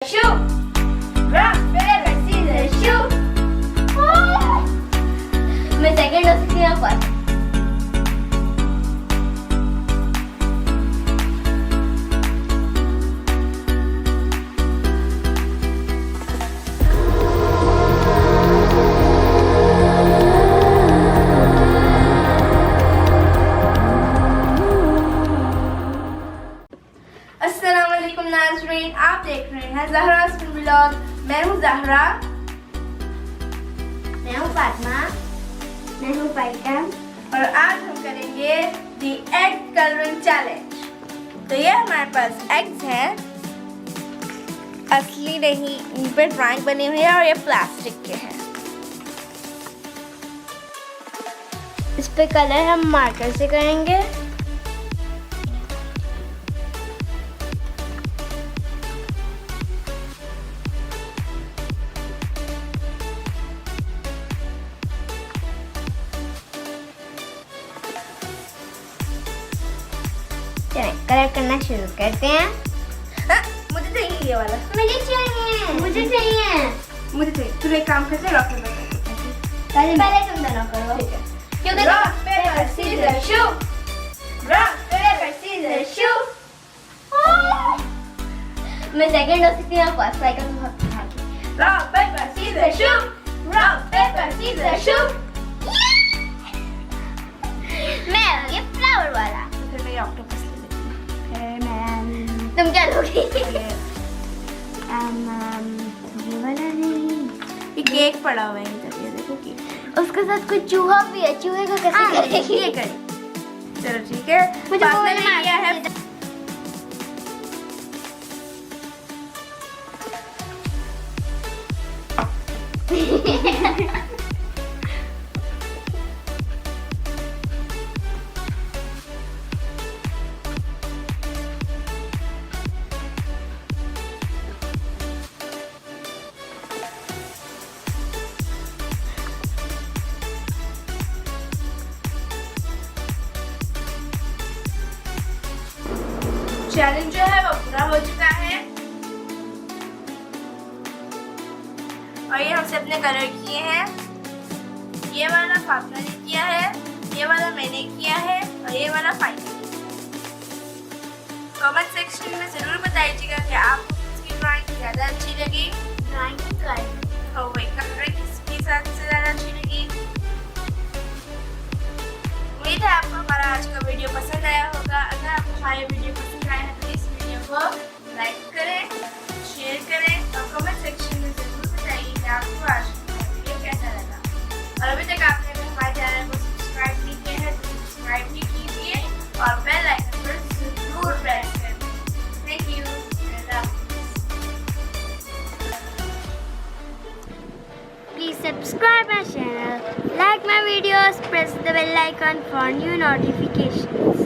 Shoot! Rock, paper, scissors, shoot! मैं second हो सकती हूँ पर अस्सलाम वालेकुम नाज़रीन, आप देख रहे हैं ज़हरा स्पिन व्लॉग। मैं हूँ ज़हरा। मैं हूँ फातिमा। मैं हूँ फाइका। और आज हम करेंगे दी एग कलरिंग चैलेंज। तो ये हमारे पास एग्स हैं, असली नहीं, इन पर ड्राइंग बनी हुई है और ये प्लास्टिक के हैं। इस पे कलर हम मार्कर से करेंगे। चलिए कलर करना शुरू करते हैं। मुझे चाहिए ये वाला। मुझे चाहिए। मुझे चाहिए। तुम एक काम करते रॉक पेपर पहले तुम दोनों करो। ठीक है। क्योंकि rock paper scissor shoot. Rock paper scissor shoot. मैं सेकंड हो सकती हूँ, फर्स्ट फाइका तो बहुत आगे। Rock paper scissor shoot. Rock paper scissor shoot. मैं ये फ्लावर वाला। फिर मैं ऑक्टोपस ले लेती हूँ। फिर मैं तुम क्या लोगी? ये वाला नहीं, ये केक पड़ा हुआ है इधर, ये देखो केक। उसके साथ कुछ चूहा भी है। चूहे को कैसे करेंगे? ये करें। चलो ठीक है। मुझे बाद वो में वाला किया है। चैलेंज जो है वो पूरा हो चुका है और ये हम सबने कलर किए हैं। ये वाला फातिमा ने किया है, ये वाला मैंने किया है और ये वाला फाइनल। कमेंट सेक्शन में जरूर बताइएगा कि आपको किसकी ड्राइंग ज़्यादा अच्छी लगी। ड्राइंग कर। और वही कलर किसकी सबसे ज़्यादा अच्छी लगी। उम्मीद है आपको हमारा आज का वीडियो पसंद आया होगा। अगर आपको हमारा वीडियो पसंद आया है तो इस वीडियो को लाइक करें, शेयर करें और कमेंट सेक्शन में जरूर बताइए कि आपको आज का वीडियो कैसा लगा। और अभी तक आपने अगर हमारे चैनल को सब्सक्राइब नहीं किया है तो सब्सक्राइब भी कीजिए और बेल आइकन पर जरूर प्रेस करें। Thank you. Please subscribe my channel, like my videos, press the bell icon for new notifications.